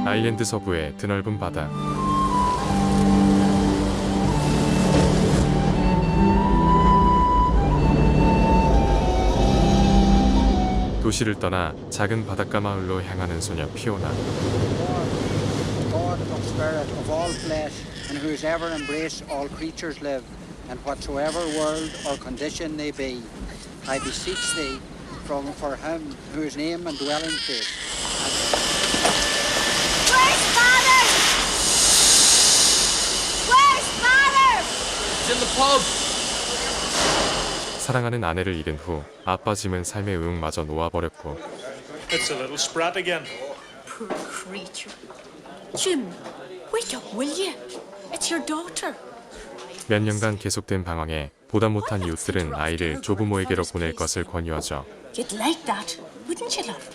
아일랜드 서부의 드넓은 바다. 도시를 떠나 작은 바닷가 마을로 향하는 소녀 피오나. God of spirit of all flesh, in whose ever embrace all creatures live, and whatsoever world or condition they be, I beseech thee for him whose name and dwelling place. Where's Father? Where's Father? It's in the pub. 사랑하는 아내를 잃은 후 아빠 짐은 삶의 의욕마저 놓아버렸고. It's a little sprat again. Poor creature. Jim, wake up, will you? It's your daughter. 몇 년간 계속된 방황에 보다 못한 이웃들은 아이를 조부모에게로 보낼 것을 권유하죠. You'd like that, wouldn't you, love?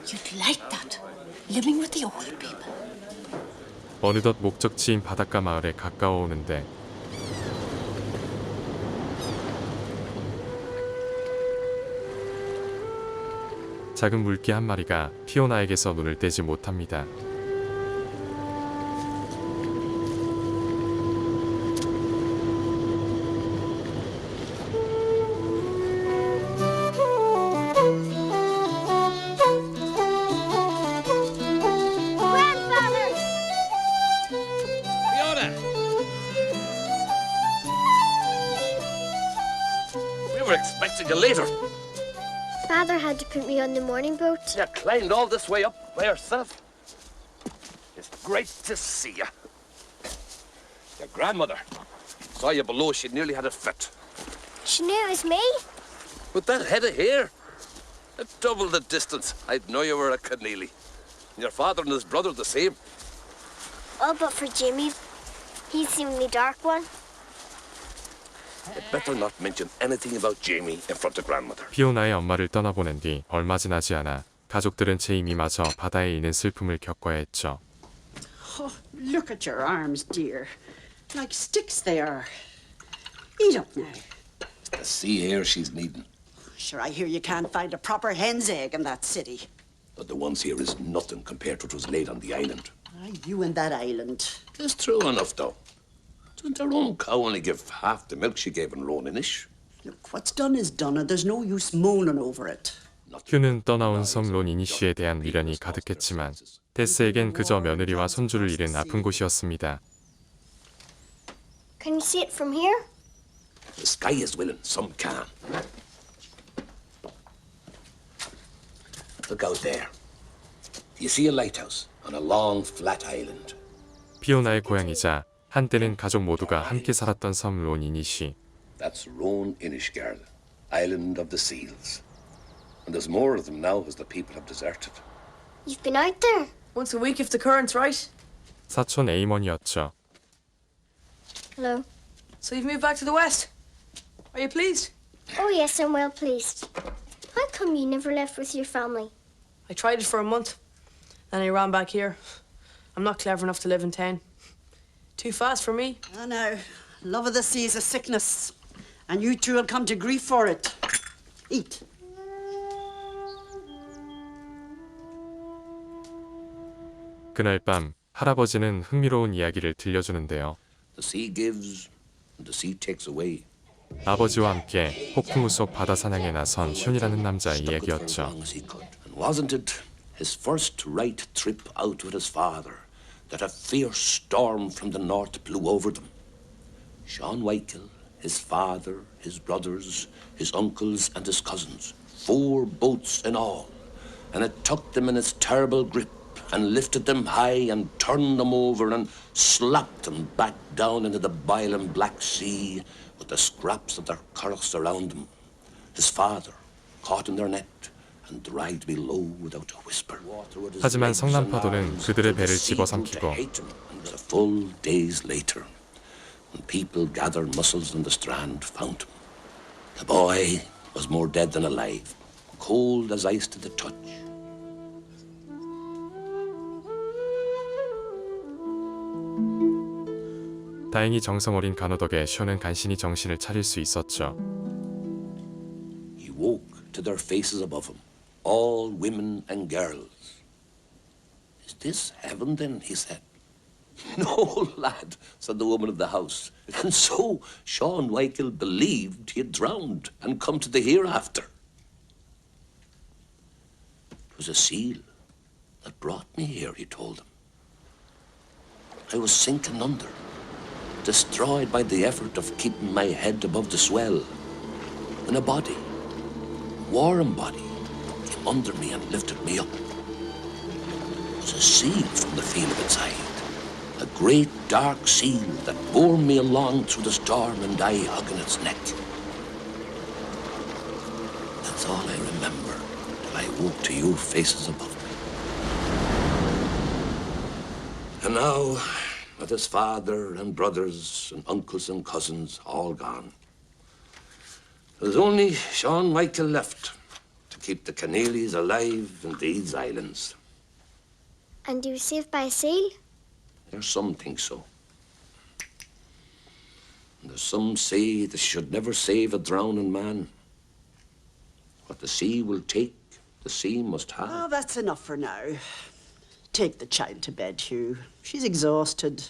You'd like that, living with the old people. 어느덧 목적지인 바닷가 마을에 가까워 오는데 작은 물개 한 마리가 피오나에게서 눈을 떼지 못합니다. Fiona! We were expecting you later. Father had to put me on the morning boat. You climbed all this way up by yourself. It's great to see you. Your grandmother saw you below. She nearly had a fit. She knew it was me. With that head of hair, at double the distance, I'd know you were a Keneally. And your father and his brother the same. All but for Jimmy. He's the only dark one. You'd better not mention anything about Jamie in front of grandmother. 피오나의 엄마를 떠나보낸 뒤 얼마 지나지 않아 가족들은 제 이미마저 바다에 있는 슬픔을 겪어야 했죠. Oh, look at your arms, dear. Like sticks they are. Eat up now. The sea air she's needing. Sure, I hear you can't find a proper hen's egg in that city. But the ones here is nothing compared to what was laid on the island. Ah, you and that island. It's true enough, though. Didn't our own cow only give half the milk she gave in Roninish? Look, what's done is done, and there's no use moaning over it. 휴는 떠나온 섬 론이니쉬에 대한 미련이 가득했지만 테스에겐 그저 며느리와 손주를 잃은 아픈 곳이었습니다. Can you see it from here? The sky is willing, some can. Look out there. Do you see a lighthouse on a long, flat island? 피오나의 고향이자 한때는 가족 모두가 함께 살았던 섬 론이니쉬. That's Ron Inishgard, island of the seals. And there's more of them now as the people have deserted. You've been out there. Once a week if the current's right. 사촌 에이먼이었죠. Hello. So you've moved back to the west. Are you pleased? Oh yes, I'm well pleased. How come you never left with your family? I tried it for a month. Then I ran back here. I'm not clever enough to live in town. Too fast for me. Ah, now, love of the sea is a sickness, and you two will come to grief for it. Eat. 그날 밤 할아버지는 흥미로운 이야기를 들려주는데요. The sea gives, and the sea takes away. 아버지와 함께 폭풍우 속 바다 사냥에 나선 슌이라는 남자의 Stuck it for as 이야기였죠. long as he could. And wasn't it his first right trip out with his father that a fierce storm from the north blew over them? Sean Wykill, his father, his brothers, his uncles and his cousins, 4 boats in all, and it took them in its terrible grip and lifted them high and turned them over and slapped them back down into the boiling Black Sea with the scraps of their currachs around them. His father caught in their net and dragged below without a whisper. 하지만 성난파도는 그들의 배를 집어삼키고 And a full days later, when people gathered mussels on the strand, found him. The boy was more dead than alive, cold as ice to the touch. 다행히 정성 어린 간호 덕에 슌은 간신히 정신을 차릴 수 있었죠. He woke to their faces above him, all women and girls. Is this heaven then? He said. No, lad, said the woman of the house. And so Sean Wykill believed he had drowned and come to the hereafter. It was a seal that brought me here, he told them. I was sinking under, destroyed by the effort of keeping my head above the swell, when a body, a warm body, came under me and lifted me up. It was a seal from the feel of its hide, a great dark seal that bore me along through the storm and I hugging its neck. That's all I remember till I woke to your faces above me. And now, with his father and brothers and uncles and cousins all gone, there's only Sean Wykill left to keep the Keneallys alive in these islands. And you were saved by a seal? There's some think so. And there's some say they should never save a drowning man. What the sea will take, the sea must have. Oh, that's enough for now. Take the child to bed, Hugh. She's exhausted.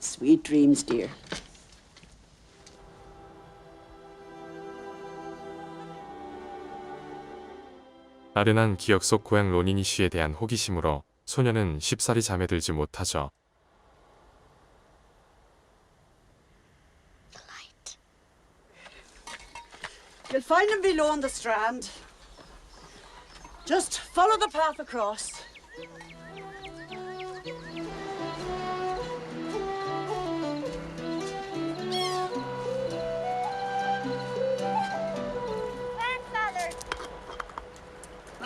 Sweet dreams, dear. 나른한 기억 속 고향 로니니 씨에 대한 호기심으로 소녀는 쉽사리 잠에 들지 못하죠. You'll find him below on the strand. Just follow the path across.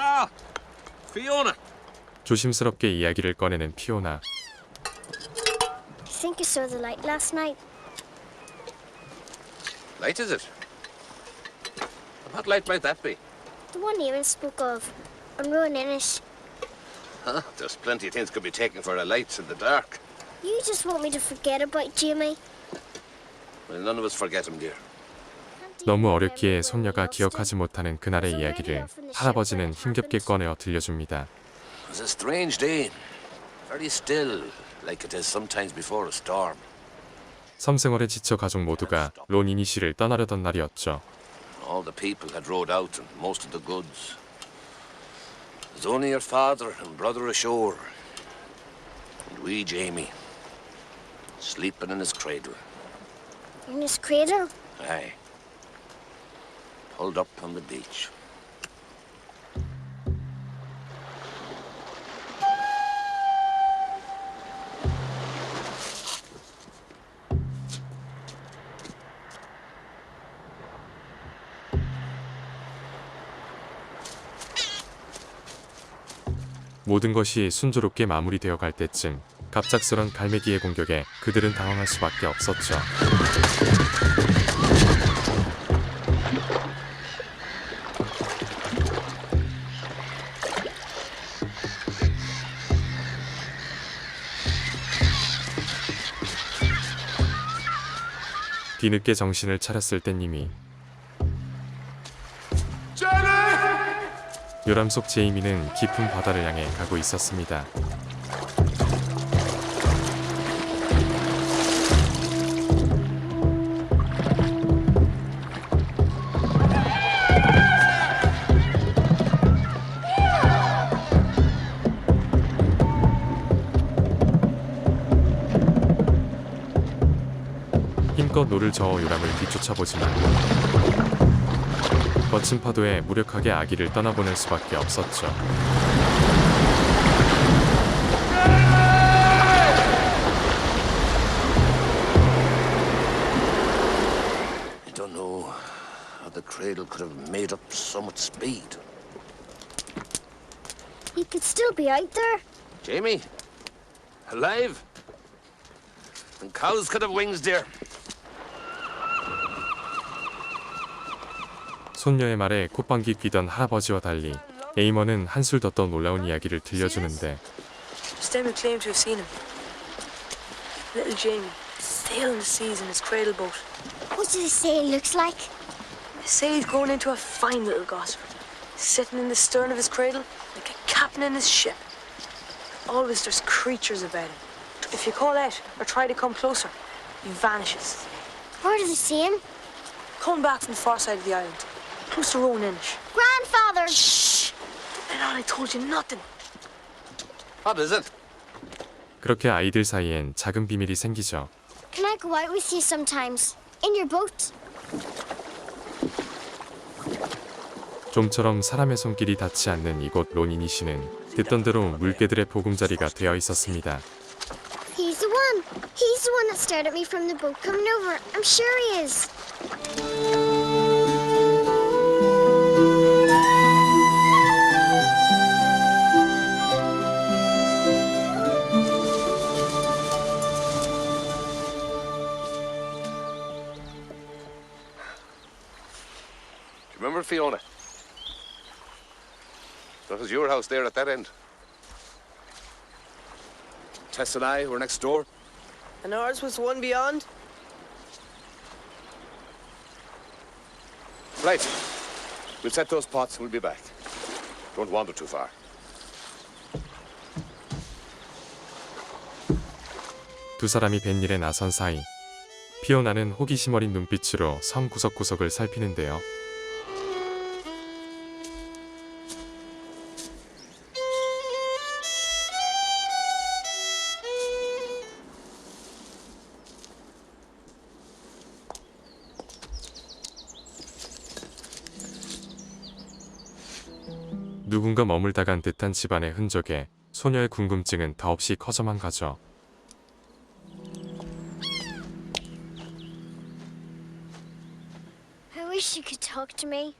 Ah, Fiona. 조심스럽게 이야기를 꺼내는 피오나. I think you saw the light last night. Light is it? What light might that be? The one Eamon spoke of, on Rowan Innish. Huh? There's plenty of things could be taken for a light in the dark. You just want me to forget about Jamie. Well, none of us forget him, dear. 너무 어렵기에 손녀가 기억하지 못하는 그날의 이야기를 할아버지는 힘겹게 꺼내어 들려줍니다. It was a strange day. Very still, like it is sometimes before a storm. 섬생활에 지쳐 가족 모두가 로니니 씨를 떠나려던 날이었죠. All the people had rowed out and most of the goods. There's only your father and brother ashore. And wee Jamie, sleeping in his cradle. In his cradle? Aye. Pulled up on the beach. 모든 것이 순조롭게 마무리되어 갈 때쯤 갑작스런 갈매기의 공격에 그들은 당황할 수밖에 없었죠. 뒤늦게 정신을 차렸을 땐 이미 요람 속 제이미는 깊은 바다를 향해 가고 있었습니다. 힘껏 노를 저어 요람을 뒤쫓아보지만 거친 파도에 무력하게 아기를 떠나보낼 수밖에 없었죠. I don't know how the cradle could have made up so much speed. He could still be out there. Jamie, alive? And cows could have wings, dear. 손녀의 말에 콧방귀 뀌던 할아버지와 달리 에이먼은 한술 더 떠 놀라운 이야기를 들려주는데 Stemmy claimed to have seen him. Little Jamie, sailing the seas in his cradle boat. What does he say it looks like? They say he's grown into a fine little gossamer. sitting in the stern of his cradle like a captain in his ship. Always there's creatures about him. If you call out or try to come closer, he vanishes. Where do they see him? Coming back from the far side of the island, close to Rowan-Inish. Grandfather! Shh! Don't let on I told you nothing. What is it? 그렇게 아이들 사이엔 작은 비밀이 생기죠. Can I go out with you sometimes? In your boat? 좀처럼 사람의 손길이 닿지 않는 이곳 론이니시는 듣던 대로 물개들의 보금자리가 되어 있었습니다. He's the one. He's the one that stared at me from the boat coming over. I'm sure he is. Remember, Fiona? That was your house there at that end. Tess and I were next door. And ours was the one beyond? Right. We'll set those pots and we'll be back. Don't wander too far. 두 사람이 뱃일에 나선 사이 피오나는 호기심 어린 눈빛으로 성 구석구석을 살피는데요. 누군가 머물다 간 듯한 집안의 흔적에 소녀의 궁금증은 더없이 커져만 가죠. I wish you could talk to me.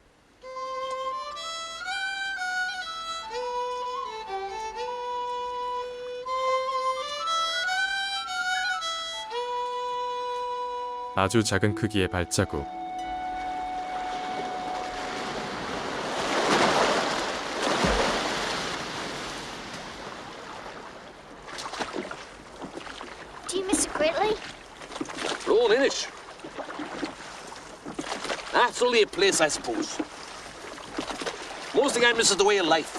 아주 작은 크기의 발자국. Do you miss it greatly? Rowan-Inish. That's only a place, I suppose. Most thing I miss is the way of life.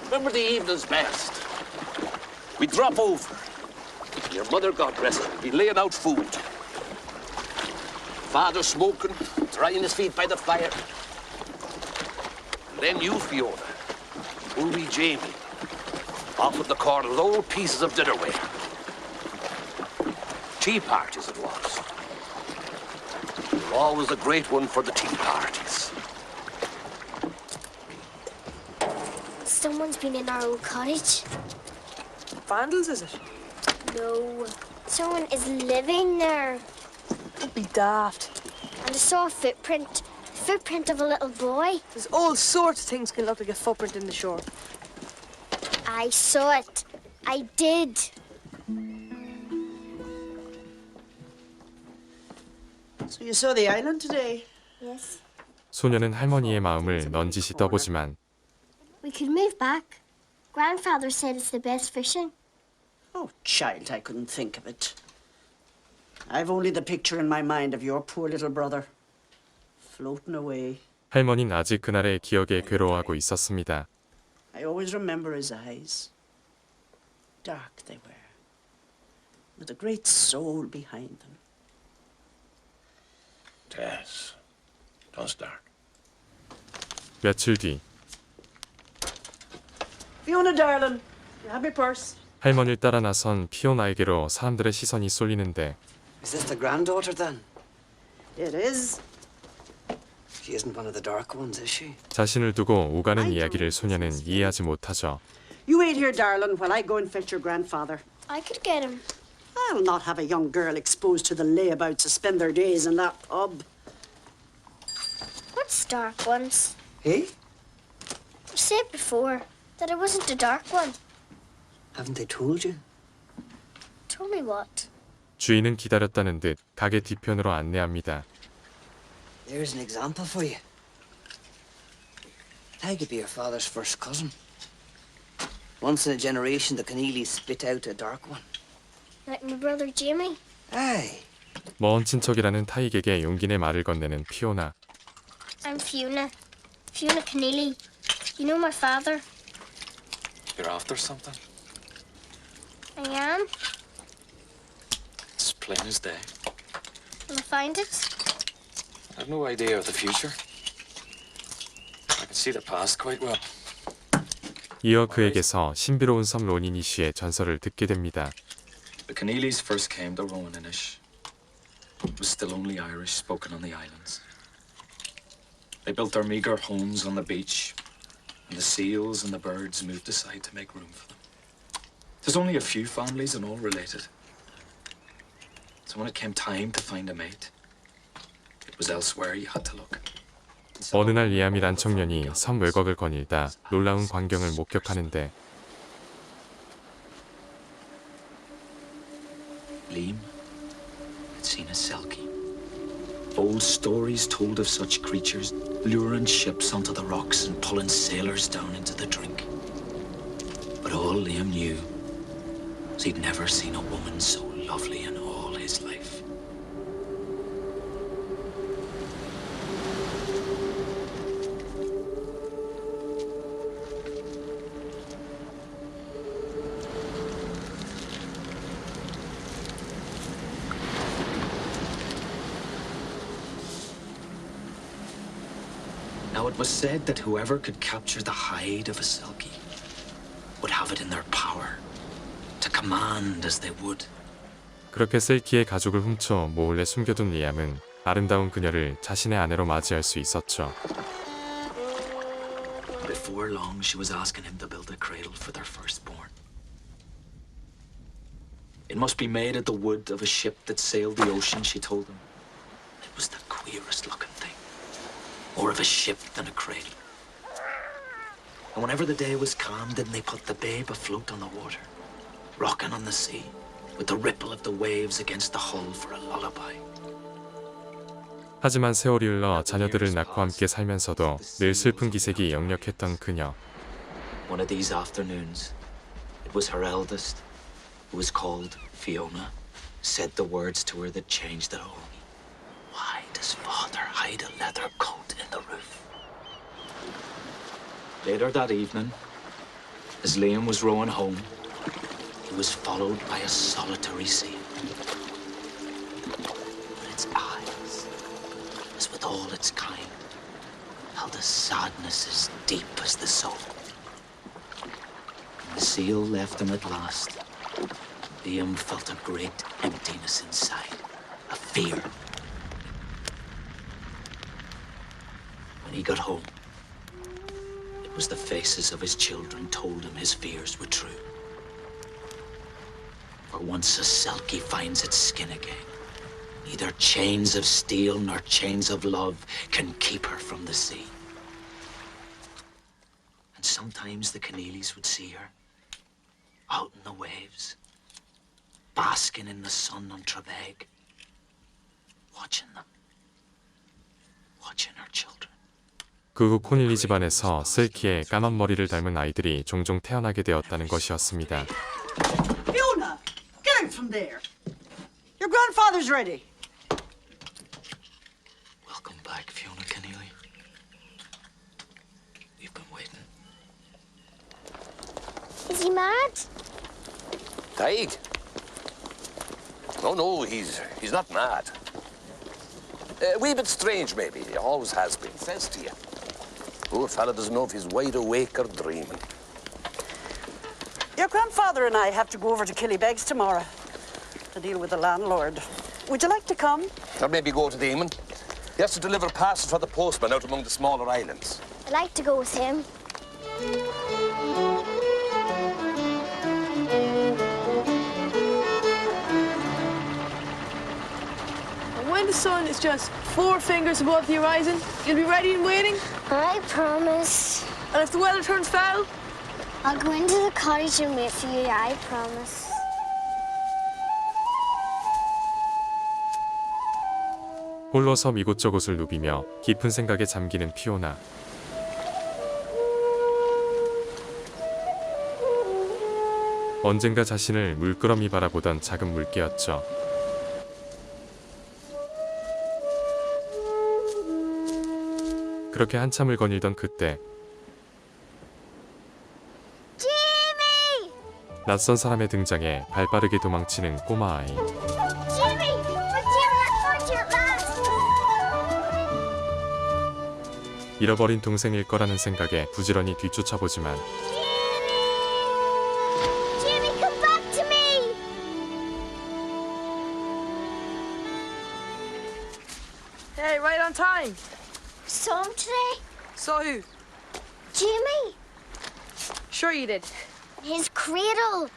Remember the evenings best? We'd drop over. Your mother, God rest her, would be laying out food. Father smoking, drying his feet by the fire. And then you, Fiona, old wee Jamie, off at the corner with old pieces of dinnerware. Tea parties it was. Always a great one for the tea parties. Someone's been in our old cottage. Vandals, is it? No. Someone is living there. Don't be daft. And I saw a footprint. Footprint of a little boy. There's all sorts of things can look like a footprint in the shore. I saw it. I did. So you saw the island today? Yes. 소녀는 할머니의 마음을 넌지시 떠보지만 We could move back. Grandfather said it's the best fishing. Oh, child, I couldn't think of it. I've only the picture in my mind of your poor little brother, floating away. 할머니는 아직 그날의 기억에 괴로워하고 있었습니다. I always remember his eyes. Dark they were, with a great soul behind them. Tess, don't start. 며칠 뒤 Fiona, darling, you have your purse. 할머니를 따라 나선 피오나에게로 사람들의 시선이 쏠리는데 Is this the granddaughter then? It is. She isn't one of the dark ones, is she? 자신을 두고 오가는 이야기를 소녀는 이해하지 못하죠. You wait here, darling, while I go and fetch your grandfather. I could get him. I'll not have a young girl exposed to the layabouts to spend their days in that pub. What's dark ones? Hey? You said before that I wasn't a dark one. Haven't they told you? Told me what? 주인은 기다렸다는 듯 가게 뒤편으로 안내합니다. There's an example for you. I could be your father's first cousin. Once in a generation, the Keneally's spit out a dark one. Like my brother Jamie. Aye. 먼 친척이라는 타익에게 용기 내 말을 건네는 피오나. I'm Fiona. Fiona Keneally. You know my father. You're after something? I am. It's plain as day. Will I find it? I have no idea of the future. I can see the past quite well. 이어 그에게서 신비로운 섬 로니니쉬의 전설을 듣게 됩니다. The Keneallys first came to Rowaninish. It was still only Irish spoken on the islands. They built their meager homes on the beach, and the seals and the birds moved aside to make room for them. There's only a few families and all related. So when it came time to find a mate, it was elsewhere you had to look. 어느 날 리암이란 청년이 섬 외곽을 거닐다 놀라운 광경을 목격하는데 Liam had seen a selkie. Old stories told of such creatures luring ships onto the rocks and pulling sailors down into the drink. But all Liam knew was he'd never seen a woman so lovely in all his life. Now, it was said that whoever could capture the hide of a selkie would have it in their power to command as they would. 그렇게 셀키의 가죽을 훔쳐 몰래 숨겨둔 리암은 아름다운 그녀를 자신의 아내로 맞이할 수 있었죠. Before long, she was asking him to build a cradle for their firstborn. It must be made of the wood of a ship that sailed the ocean, she told him. It was the queerest looking thing. More of a ship than a cradle. And whenever the day was calm, didn't they put the babe afloat on the water, rocking on the sea, with the ripple of the waves against the hull for a lullaby? 하지만 세월이 흘러 자녀들을 낳고 함께 살면서도 늘 슬픈 기색이 역력했던 그녀. One of these afternoons, it was her eldest, who was called Fiona, said the words to her that changed it all. Why does father hide a leather coat in the roof? Later that evening, as Liam was rowing home, he was followed by a solitary sea. But its eyes, as with all its kind, held a sadness as deep as the soul. When the seal left him at last, Liam felt a great emptiness inside, a fear. When he got home, it was the faces of his children told him his fears were true. For once a selkie finds its skin again, neither chains of steel nor chains of love can keep her from the sea. And sometimes the Keneallys would see her, out in the waves, basking in the sun on Trebeg, watching them, watching her children. 그 후 코닐리 집안에서 셀키의 까만 머리를 닮은 아이들이 종종 태어나게 되었다는 것이었습니다. Fiona, get out from there. Your grandfather's ready. Welcome back, Fiona Keneally. We've been waiting. Is he mad? Died? No, he's not mad. A wee bit strange, maybe. He always has been, says to you. Poor fella doesn't know if he's wide awake or dreaming. Your grandfather and I have to go over to Killybegs tomorrow to deal with the landlord. Would you like to come? Or maybe go to the Eamon. He has to deliver parcels for the postman out among the smaller islands. I'd like to go with him. When the sun is just 4 fingers above the horizon, you'll be ready and waiting. I promise. And if the weather turns foul, I'll go into the cottage and wait for you, I promise. 홀로 섬 이곳저곳을 누비며 깊은 생각에 잠기는 피오나. 언젠가 자신을 물끄러미 바라보던 작은 물개였죠. 그렇게 한참을 거닐던 그때 Jimmy! 낯선 사람의 등장에 발빠르게 도망치는 꼬마 아이. Jimmy! We're found you at last! 잃어버린 동생일 거라는 생각에 부지런히 뒤쫓아보지만 Jimmy, come back to me! Hey, right on time. Saw him today? Saw who? Jimmy! Sure you did. His cradle!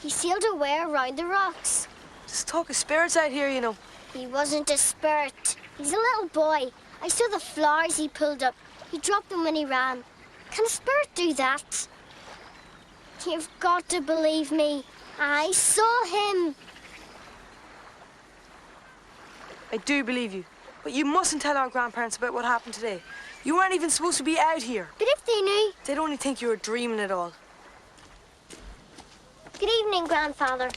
He sailed away around the rocks. Just talk of spirits out here, you know. He wasn't a spirit. He's a little boy. I saw the flowers he pulled up. He dropped them when he ran. Can a spirit do that? You've got to believe me. I saw him. I do believe you. But you mustn't tell our grandparents about what happened today. You weren't even supposed to be out here. But if they knew... They'd only think you were dreaming it all. Good evening, Grandfather.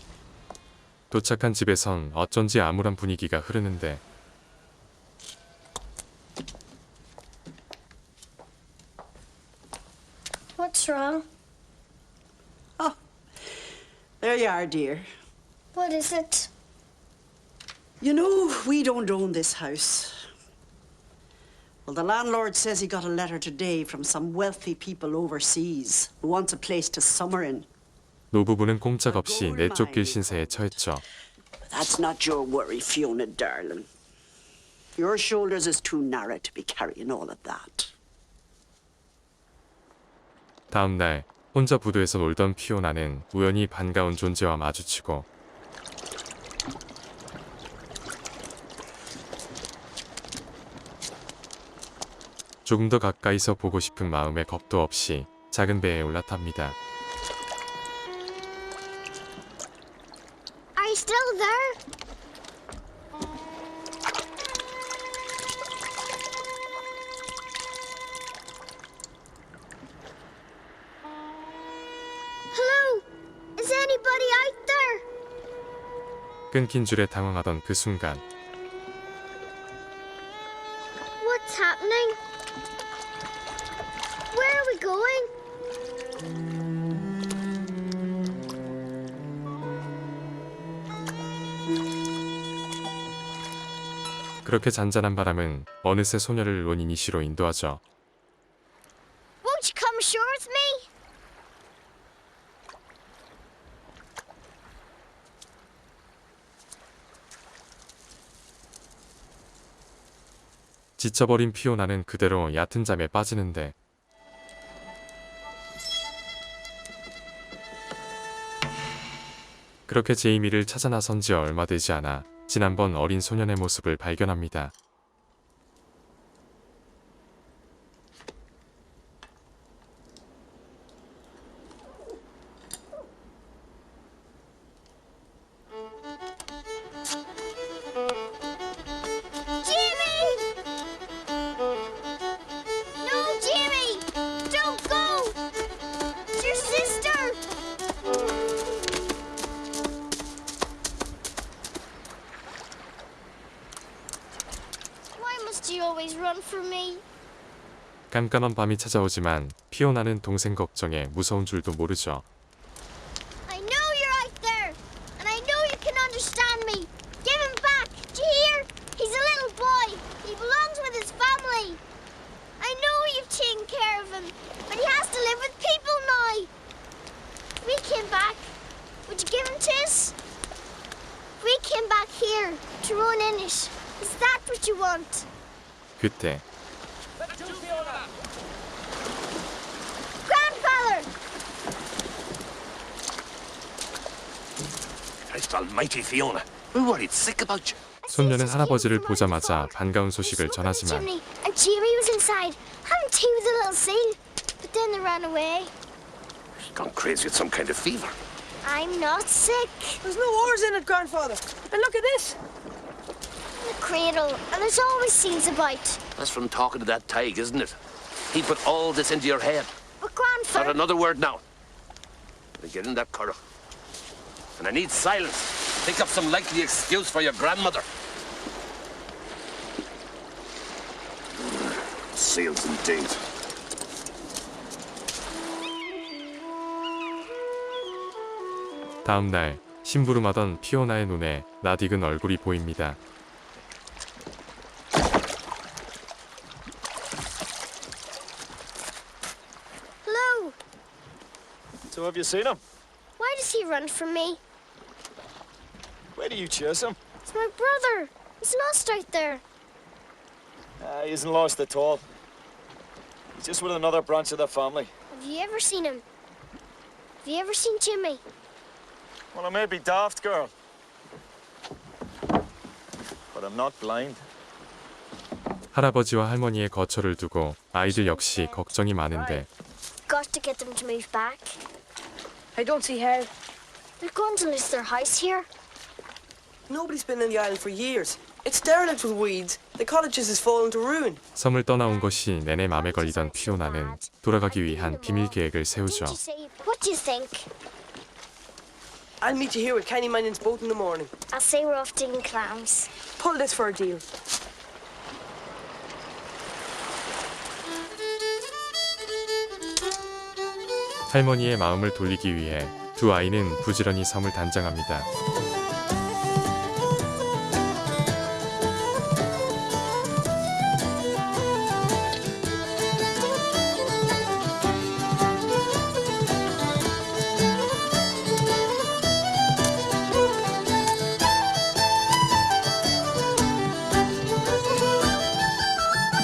도착한 집에선 어쩐지 암울한 분위기가 흐르는데 What's wrong? Oh, there you are, dear. What is it? You know, we don't own this house. Well, the landlord says he got a letter today from some wealthy people overseas who wants a place to summer in. 노부부는 꼼짝없이 내쫓길 신세에 처했죠. But that's not your worry, Fiona, darling. Your shoulders is too narrow to be carrying all of that. 다음 날 혼자 부두에서 놀던 피오나는 우연히 반가운 존재와 마주치고 조금 더 가까이서 보고 싶은 마음에 겁도 없이 작은 배에 올라탑니다. Are you still there? Hello? Is anybody out there? 끊긴 줄에 당황하던 그 순간 What's happening? Where are we going? 그렇게 잔잔한 바람은 어느새 소녀를 로니니시로 인도하죠. Won't you come ashore with me? 지쳐버린 피오나는 그대로 얕은 잠에 빠지는데 그렇게 제이미를 찾아 나선 지 얼마 되지 않아 지난번 어린 소년의 모습을 발견합니다. Jimmy! No, Jimmy! Don't go! It's your sister! Why must you always run from me? 깜깜한 밤이 찾아오지만 피오나는 동생 걱정에 무서운 줄도 모르죠. I know you're out there, and I know you can understand me. Give him back, do you hear? He's a little boy. He belongs with his family. I know you've taken care of him, but he has to live with people now. If we came back, would you give him to us? If we came back here to Ronin-Inish, is that what you want? 그때 Grandfather! Christ almighty, Fiona. We're worried sick about you. 손녀는 할아버지를 보자마자 반가운 소식을 전하지만 Chimney, and Jimmy was inside, having tea with the little seal. But then they ran away. She's gone crazy with some kind of fever. I'm not sick. There's no oars in it, grandfather. And look at this. The cradle, and there's always seals about. That's from talking to that Tig, isn't it? He put all this into your head. But Not Grandfather, another word now. Now get in that curragh. And I need silence. Think up some likely excuse for your grandmother. seals indeed. 다음 날 심부름하던 피오나의 눈에 낯익은 얼굴이 보입니다. Hello. So have you seen him? Why does he run from me? Where do you chase him? It's my brother. He's lost out there. He isn't lost at all. He's just with another branch of the family. Have you ever seen him? Have you ever seen Jimmy? Well, I may be daft, girl. But I'm not blind. 할아버지와 할머니의 거처를 두고 아이들 역시 걱정이 많은데 Got to get them to move back. I don't see how. They're going to lose their house here. Nobody's been in the island for years. It's derelict with weeds. The cottages has fallen to ruin. 섬을 떠나온 것이 내내 맘에 걸리던 피오나는 돌아가기 위한 비밀 계획을 세우죠. Didn't you say? What do you think? I'll meet you here with Kenny Minion's boat in the morning. I'll say we're off digging clams. Pull this for a deal. 할머니의 마음을 돌리기 위해 두 아이는 부지런히 섬을 단장합니다.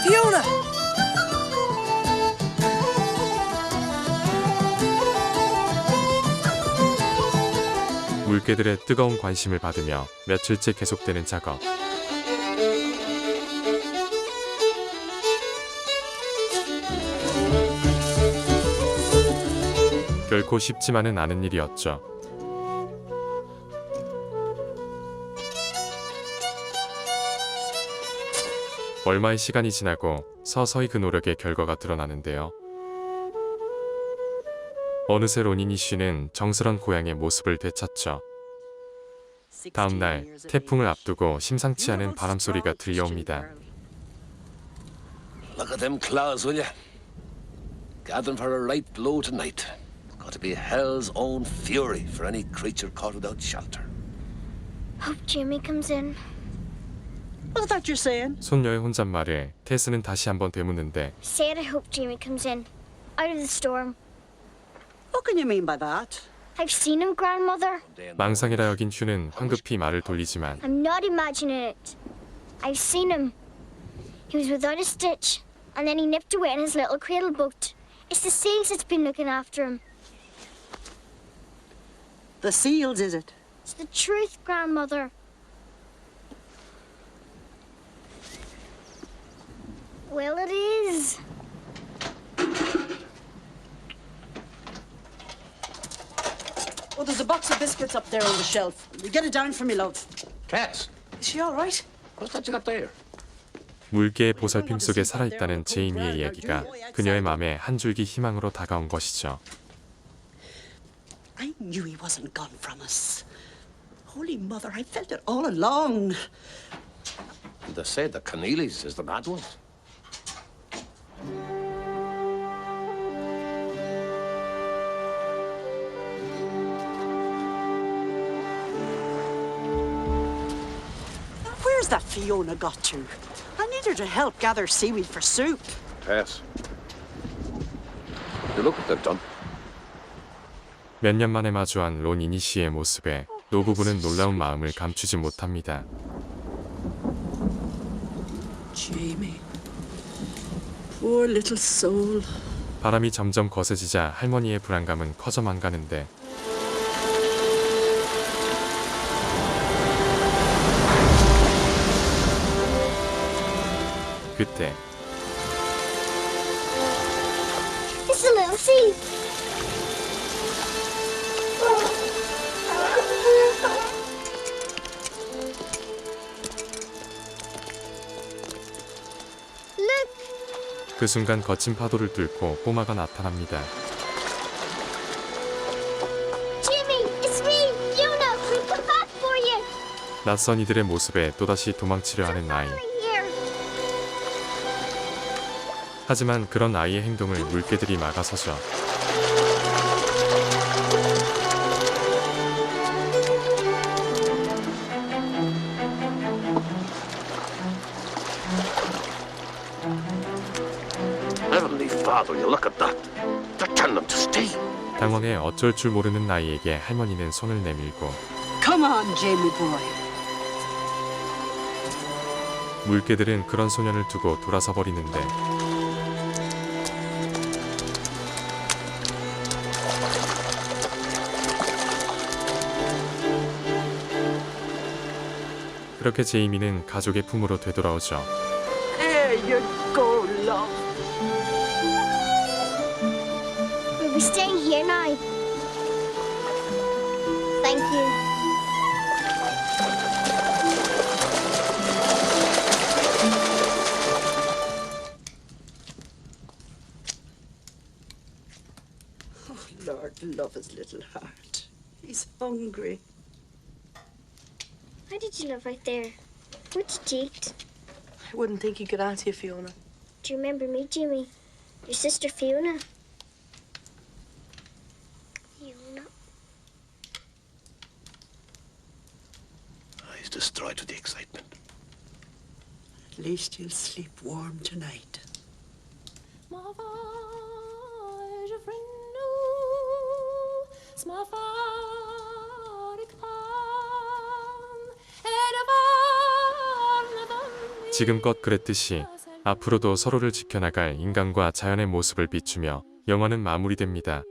Fiona! 물개들의 뜨거운 관심을 받으며 며칠째 계속되는 작업. 결코 쉽지만은 않은 일이었죠. 얼마의 시간이 지나고 서서히 그 노력의 결과가 드러나는데요. 어느새 로니니 씨는 정스런 고향의 모습을 되찾죠. 다음 날 태풍을 앞두고 심상치 않은 바람 소리가 들려옵니다. Look at them clouds, will you? Gathering for a right blow tonight. Got to be hell's own fury for any creature caught without shelter. Hope Jimmy comes in. What's that you're saying? 손녀의 혼잣말에 테스는 다시 한번 되묻는데 Said I hope Jimmy comes in. Out of the storm. What can you mean by that? I've seen him, Grandmother. 망상이라 여긴 휴는 황급히 말을 돌리지만 I'm not imagining it. I've seen him. He was without a stitch, and then he nipped away in his little cradle boat. It's the seals that's been looking after him. The seals, is it? It's the truth, Grandmother. Well, it is. Oh, there's a box of biscuits up there on the shelf. You get it down for me, love. Tess, Is she all right? what's that you got there? 물개의 보살핌 속에 살아있다는 제이미의 이야기가 그녀의 마음에 한 줄기 희망으로 다가온 것이죠. I knew he wasn't gone from us. Holy Mother, I felt it all along. They say the Keneallys is the mad ones. Where's that Fiona got to? I need her to help gather seaweed for soup. Tess, you look what they've done. 몇 년 만에 마주한 로니니 씨의 모습에 노부부는 놀라운 마음을 감추지 못합니다. Jamie. Poor little soul. 바람이 점점 거세지자 할머니의 불안감은 커져만 가는데 그때 It's a little sea. Look, 그 순간 거친 파도를 뚫고 꼬마가 나타납니다. Jimmy, it's me, Fiona. We come back for you. 낯선 이들의 모습에 또다시 도망치려 하는 아이. Finally here. 하지만 그런 아이의 행동을 물개들이 막아서죠. Heavenly Father, you look at that. They're telling them to stay. 당황해 어쩔 줄 모르는 아이에게 할머니는 손을 내밀고 Come on, Jamie boy. 물개들은 그런 소년을 두고 돌아서 버리는데 그렇게 제이미는 가족의 품으로 되돌아오죠. There you go, love. We'll be staying here now. Thank you. Lord, love his little heart. He's hungry. Why did you live right there? What'd you eat? I wouldn't think he could answer you, Fiona. Do you remember me, Jimmy? Your sister Fiona? Fiona? He's destroyed with the excitement. At least you'll sleep warm tonight. 지금껏 그랬듯이 앞으로도 서로를 지켜나갈 인간과 자연의 모습을 비추며 영화는 마무리됩니다.